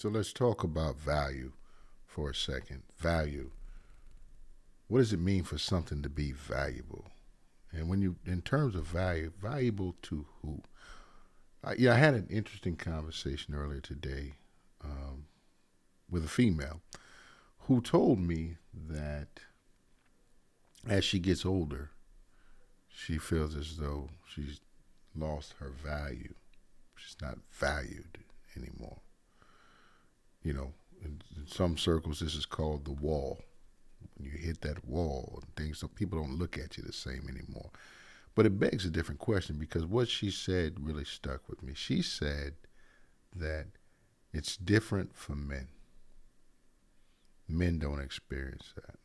So let's talk about value for a second. Value. What does it mean for something to be valuable? And when you, in terms of value, valuable to who? I had an interesting conversation earlier today um, with a female who told me that as she gets older, she feels as though she's lost her value. She's not valued anymore. You know, in some circles, this is called the wall. When you hit that wall, and things, so people don't look at you the same anymore. But it begs a different question because what she said really stuck with me. She said that it's different for men. Men don't experience that.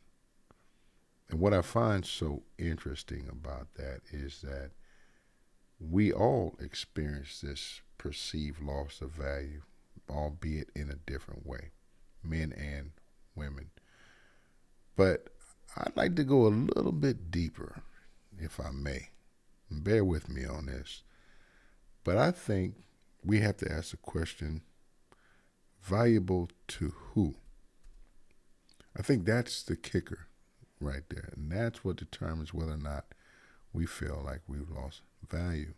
And what I find so interesting about that is that we all experience this perceived loss of value, albeit in a different way, men and women. But I'd like to go a little bit deeper, if I may. Bear with me on this. But I think we have to ask the question, valuable to who? I think that's the kicker right there. And that's what determines whether or not we feel like we've lost value.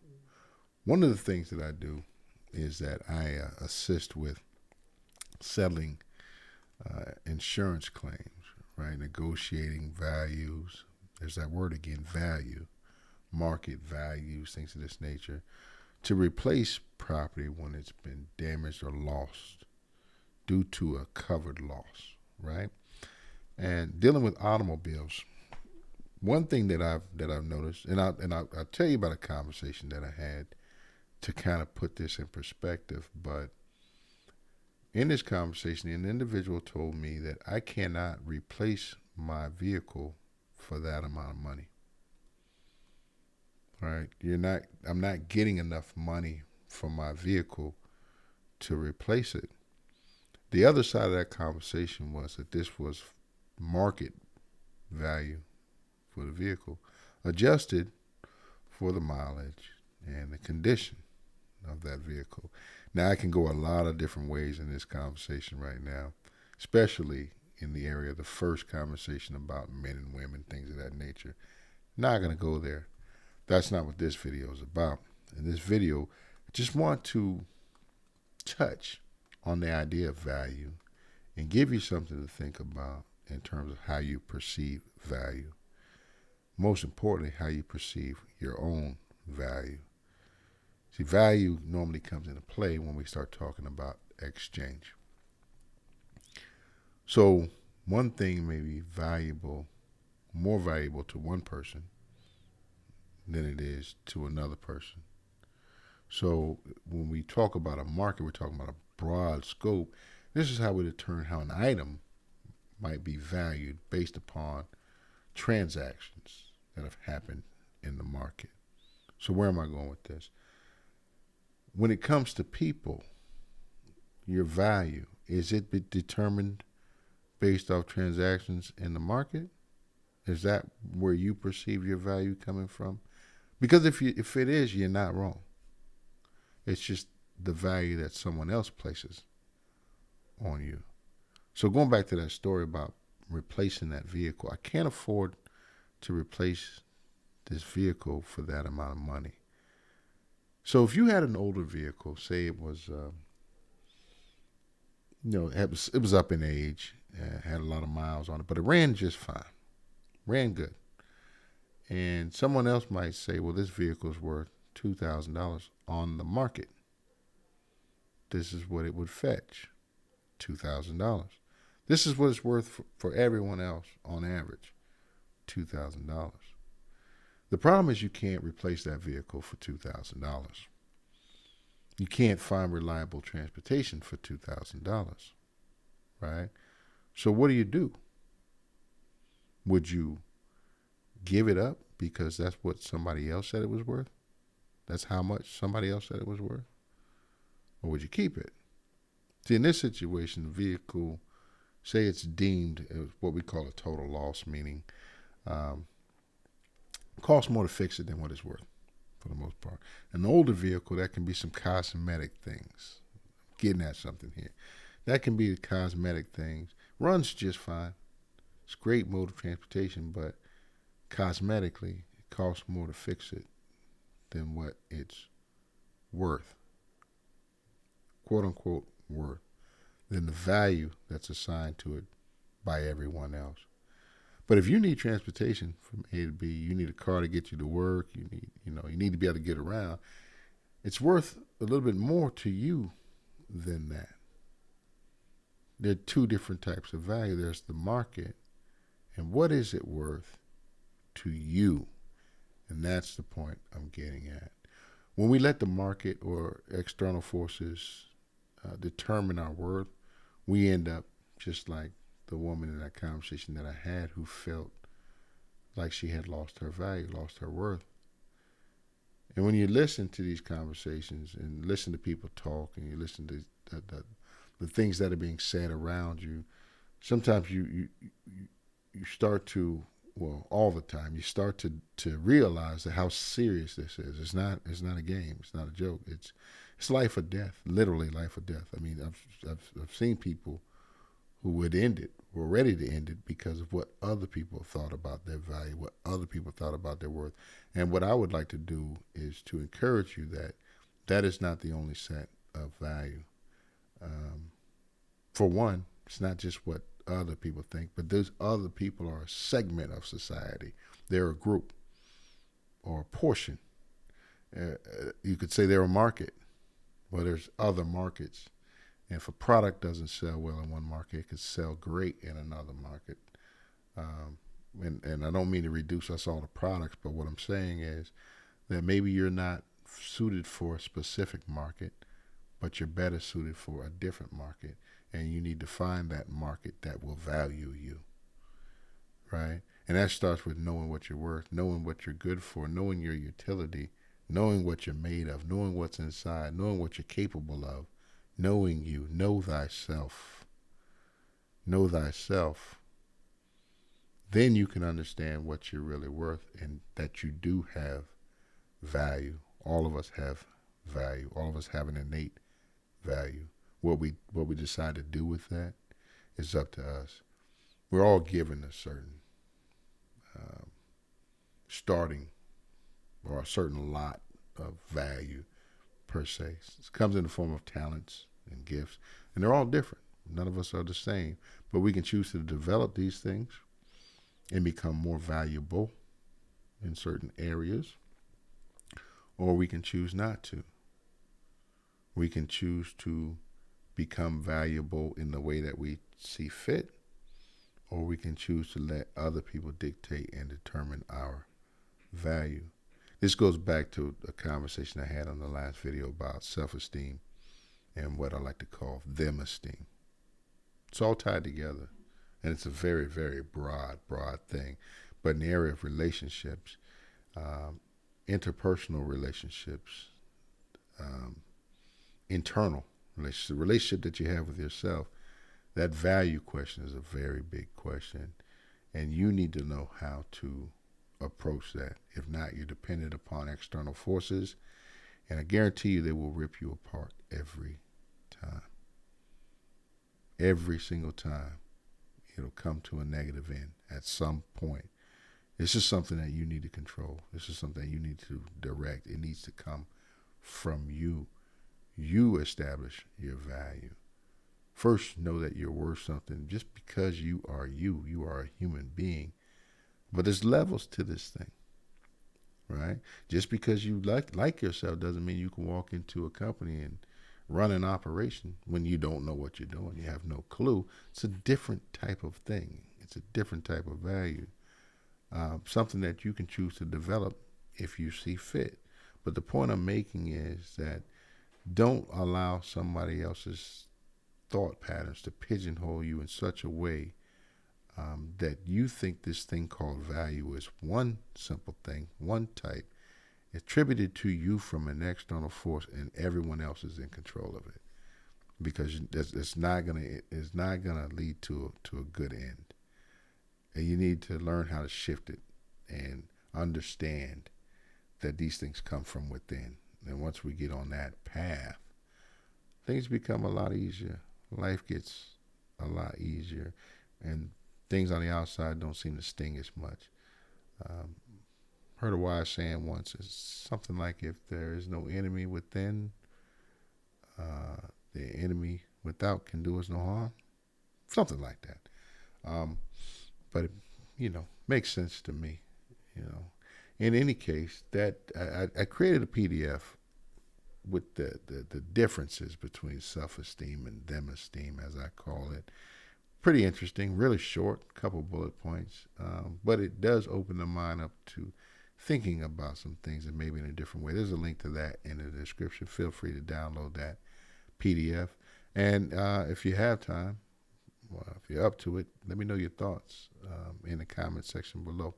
One of the things that I do is that I assist with settling insurance claims, right? Negotiating values. There's that word again, value, market values, things of this nature, to replace property when it's been damaged or lost due to a covered loss, right? And dealing with automobiles, one thing that I've noticed, and I'll tell you about a conversation that I had to kind of put this in perspective. But in this conversation, an individual told me that I cannot replace my vehicle for that amount of money. Right? I'm not getting enough money from my vehicle to replace it. The other side of that conversation was that this was market value for the vehicle, adjusted for the mileage and the condition of that vehicle. Now, I can go a lot of different ways in this conversation right now, especially in the area of the first conversation about men and women, things of that nature. Not going to go there. That's not what this video is about. In this video, I just want to touch on the idea of value and give you something to think about in terms of how you perceive value. Most importantly, how you perceive your own value. See, value normally comes into play when we start talking about exchange. So one thing may be valuable, more valuable to one person than it is to another person. So when we talk about a market, we're talking about a broad scope. This is how we determine how an item might be valued based upon transactions that have happened in the market. So where am I going with this? When it comes to people, your value, is it determined based off transactions in the market? Is that where you perceive your value coming from? Because if it is, you're not wrong. It's just the value that someone else places on you. So going back to that story about replacing that vehicle, I can't afford to replace this vehicle for that amount of money. So if you had an older vehicle, say it was, it was up in age, had a lot of miles on it, but it ran just fine, ran good. And someone else might say, well, this vehicle is worth $2,000 on the market. This is what it would fetch, $2,000. This is what it's worth for everyone else on average, $2,000. The problem is you can't replace that vehicle for $2,000. You can't find reliable transportation for $2,000, right? So what do? Would you give it up because that's what somebody else said it was worth? That's how much somebody else said it was worth? Or would you keep it? See, in this situation, the vehicle, say it's deemed as what we call a total loss, meaning costs more to fix it than what it's worth for the most part. An older vehicle, that can be some cosmetic things. Getting at something here. That can be the cosmetic things. Runs just fine. It's a great mode of transportation, but cosmetically, it costs more to fix it than what it's worth, quote unquote worth, than the value that's assigned to it by everyone else. But if you need transportation from A to B, you need a car to get you to work, you need to be able to get around. It's worth a little bit more to you than that. There are two different types of value. There's the market, and what is it worth to you? And that's the point I'm getting at. When we let the market or external forces determine our worth, we end up just like the woman in that conversation that I had who felt like she had lost her value, lost her worth. And when you listen to these conversations and listen to people talk and you listen to the things that are being said around you, sometimes you start to, well, all the time, you start to realize that how serious this is. It's not a game. It's not a joke. It's life or death, literally life or death. I mean, I've seen people who would end it, were ready to end it because of what other people thought about their value, what other people thought about their worth. And what I would like to do is to encourage you that that is not the only set of value. For one, it's not just what other people think, but those other people are a segment of society. They're a group or a portion. You could say they're a market. Well, there's other markets. And if a product doesn't sell well in one market, it could sell great in another market. And I don't mean to reduce us all to products, but what I'm saying is that maybe you're not suited for a specific market, but you're better suited for a different market. And you need to find that market that will value you, right? And that starts with knowing what you're worth, knowing what you're good for, knowing your utility, knowing what you're made of, knowing what's inside, knowing what you're capable of, knowing you. Know thyself. Know thyself. Then you can understand what you're really worth and that you do have value. All of us have value. All of us have an innate value. What we decide to do with that is up to us. We're all given a certain starting or a certain lot of value per se. It comes in the form of talents and gifts, and they're all different. None of us are the same, but we can choose to develop these things and become more valuable in certain areas, or we can choose not to. We can choose to become valuable in the way that we see fit, or we can choose to let other people dictate and determine our value. This goes back to a conversation I had on the last video about self-esteem and what I like to call them esteem. It's all tied together, and it's a very, very broad thing. But in the area of relationships, interpersonal relationships, internal relationship, the relationship that you have with yourself, that value question is a very big question, and you need to know how to approach that. If not, you're dependent upon external forces, and I guarantee you they will rip you apart every time. Every single time, it'll come to a negative end at some point. This is something that you need to control. This is something that you need to direct. It needs to come from you. You establish your value. First, know that you're worth something just because you are you. You are a human being. But there's levels to this thing, right? Just because you like yourself doesn't mean you can walk into a company and run an operation when you don't know what you're doing. You have no clue. It's a different type of thing. It's a different type of value. Something that you can choose to develop if you see fit. But the point I'm making is that don't allow somebody else's thought patterns to pigeonhole you in such a way that you think this thing called value is one simple thing, one type, attributed to you from an external force, and everyone else is in control of it, because it's not gonna lead to a good end. And you need to learn how to shift it and understand that these things come from within. And once we get on that path, things become a lot easier, life gets a lot easier, and things on the outside don't seem to sting as much. Um, Heard a wise saying once. It's something like, if there is no enemy within, the enemy without can do us no harm. Something like that. Um, but it, makes sense to me. You know, in any case, that I created a PDF with the differences between self-esteem and them-esteem, as I call it. Pretty interesting, really short, couple bullet points, but it does open the mind up to thinking about some things, and maybe in a different way. There's a link to that in the description. Feel free to download that PDF. And if you have time, well, if you're up to it, let me know your thoughts in the comment section below.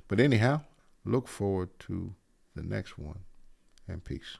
But anyhow, look forward to the next one, and peace.